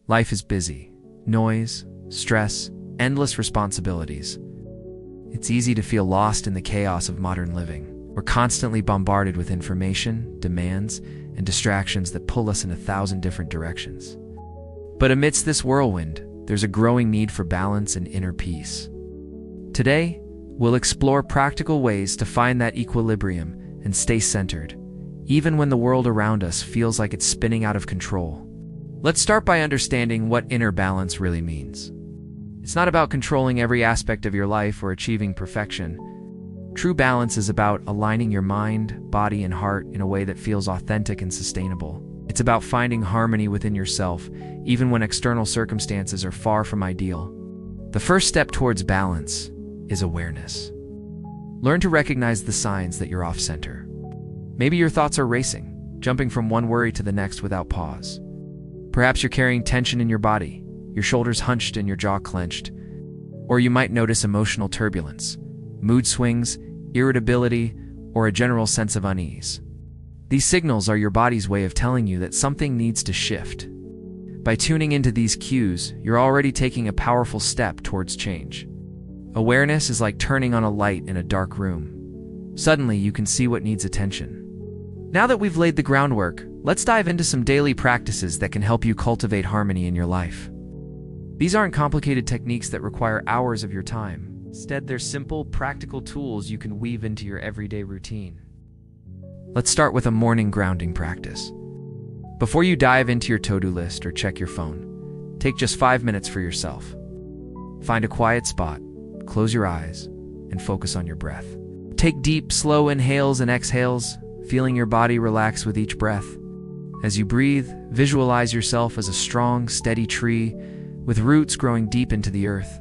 Life is busy. Noise, stress, endless responsibilities. It's easy to feel lost in the chaos of modern living. We're constantly bombarded with information, demands, and distractions that pull us in 1,000 different directions. But amidst this whirlwind, there's a growing need for balance and inner peace. Today, we'll explore practical ways to find that equilibrium and stay centered, even when the world around us feels like it's spinning out of control. Let's start by understanding what inner balance really means. It's not about controlling every aspect of your life or achieving perfection. True balance is about aligning your mind, body, and heart in a way that feels authentic and sustainable. It's about finding harmony within yourself, even when external circumstances are far from ideal. The first step towards balance is awareness. Learn to recognize the signs that you're off-center. Maybe your thoughts are racing, jumping from one worry to the next without pause. Perhaps you're carrying tension in your body, your shoulders hunched and your jaw clenched. Or you might notice emotional turbulence, mood swings, irritability, or a general sense of unease. These signals are your body's way of telling you that something needs to shift. By tuning into these cues, you're already taking a powerful step towards change. Awareness is like turning on a light in a dark room. Suddenly, you can see what needs attention. Now that we've laid the groundwork, let's dive into some daily practices that can help you cultivate harmony in your life. These aren't complicated techniques that require hours of your time. Instead, they're simple, practical tools you can weave into your everyday routine. Let's start with a morning grounding practice. Before you dive into your to-do list or check your phone, take just 5 minutes for yourself. Find a quiet spot, close your eyes, and focus on your breath. Take deep, slow inhales and exhales, feeling your body relax with each breath. As you breathe, visualize yourself as a strong, steady tree with roots growing deep into the earth.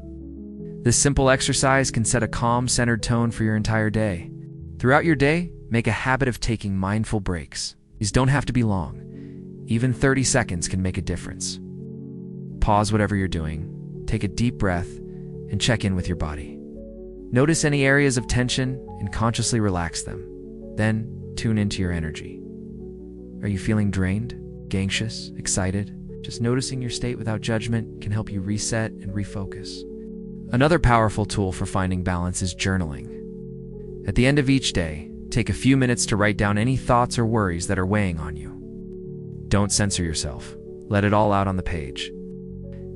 This simple exercise can set a calm, centered tone for your entire day. Throughout your day, make a habit of taking mindful breaks. These don't have to be long. Even 30 seconds can make a difference. Pause whatever you're doing, take a deep breath, and check in with your body. Notice any areas of tension and consciously relax them. Then, tune into your energy. Are you feeling drained, anxious, excited? Just noticing your state without judgment can help you reset and refocus. Another powerful tool for finding balance is journaling. At the end of each day, take a few minutes to write down any thoughts or worries that are weighing on you. Don't censor yourself. Let it all out on the page.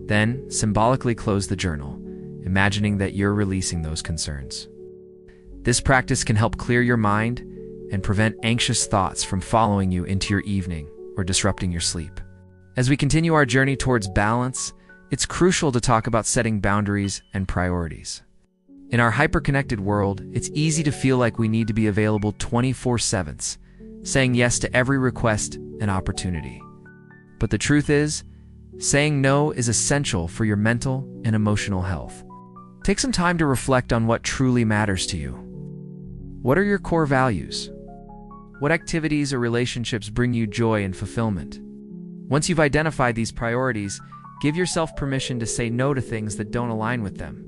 Then, symbolically close the journal, imagining that you're releasing those concerns. This practice can help clear your mind and prevent anxious thoughts from following you into your evening or disrupting your sleep. As we continue our journey towards balance, it's crucial to talk about setting boundaries and priorities. In our hyper-connected world, it's easy to feel like we need to be available 24/7, saying yes to every request and opportunity. But the truth is, saying no is essential for your mental and emotional health. Take some time to reflect on what truly matters to you. What are your core values? What activities or relationships bring you joy and fulfillment? Once you've identified these priorities, give yourself permission to say no to things that don't align with them.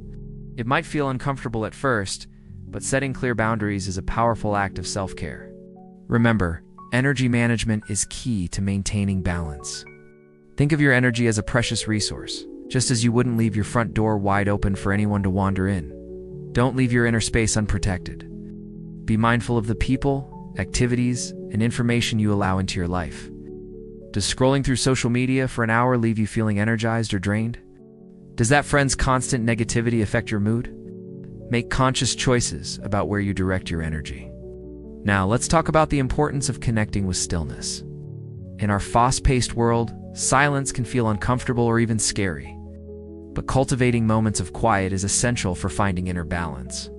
It might feel uncomfortable at first, but setting clear boundaries is a powerful act of self-care. Remember, energy management is key to maintaining balance. Think of your energy as a precious resource, just as you wouldn't leave your front door wide open for anyone to wander in. Don't leave your inner space unprotected. Be mindful of the people, activities, and information you allow into your life. Does scrolling through social media for an hour leave you feeling energized or drained? Does that friend's constant negativity affect your mood? Make conscious choices about where you direct your energy. Now, let's talk about the importance of connecting with stillness. In our fast-paced world, silence can feel uncomfortable or even scary. But cultivating moments of quiet is essential for finding inner balance.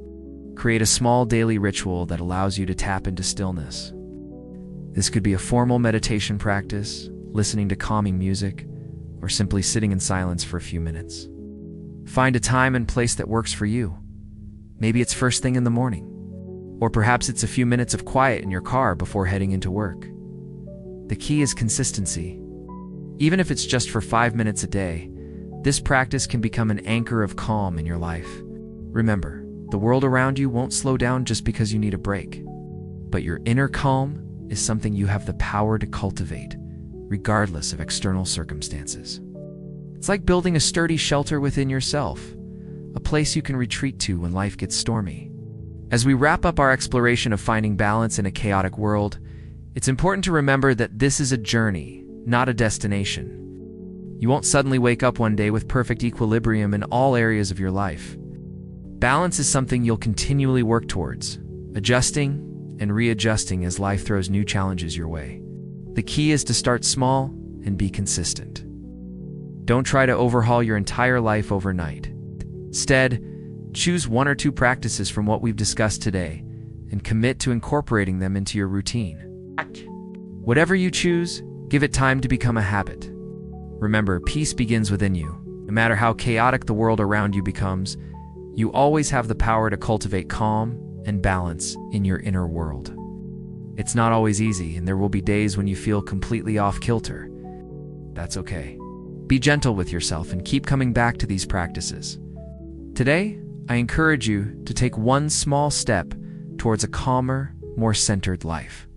Create a small daily ritual that allows you to tap into stillness. This could be a formal meditation practice, listening to calming music, or simply sitting in silence for a few minutes. Find a time and place that works for you. Maybe it's first thing in the morning, or perhaps it's a few minutes of quiet in your car before heading into work. The key is consistency. Even if it's just for 5 minutes a day, this practice can become an anchor of calm in your life. Remember, the world around you won't slow down just because you need a break. But your inner calm is something you have the power to cultivate, regardless of external circumstances. It's like building a sturdy shelter within yourself, a place you can retreat to when life gets stormy. As we wrap up our exploration of finding balance in a chaotic world, it's important to remember that this is a journey, not a destination. You won't suddenly wake up one day with perfect equilibrium in all areas of your life. Balance is something you'll continually work towards, adjusting and readjusting as life throws new challenges your way. The key is to start small and be consistent. Don't try to overhaul your entire life overnight. Instead, choose one or two practices from what we've discussed today and commit to incorporating them into your routine. Whatever you choose, give it time to become a habit. Remember, peace begins within you. No matter how chaotic the world around you becomes, you always have the power to cultivate calm and balance in your inner world. It's not always easy, and there will be days when you feel completely off kilter. That's okay. Be gentle with yourself and keep coming back to these practices. Today, I encourage you to take one small step towards a calmer, more centered life.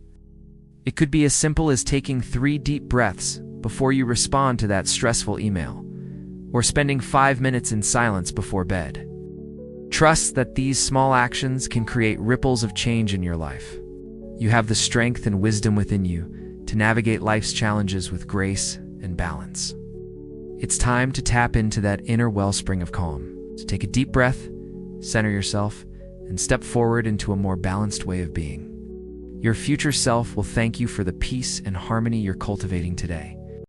It could be as simple as taking 3 deep breaths before you respond to that stressful email, or spending 5 minutes in silence before bed. Trust that these small actions can create ripples of change in your life. You have the strength and wisdom within you to navigate life's challenges with grace and balance. It's time to tap into that inner wellspring of calm. So take a deep breath, center yourself, and step forward into a more balanced way of being. Your future self will thank you for the peace and harmony you're cultivating today.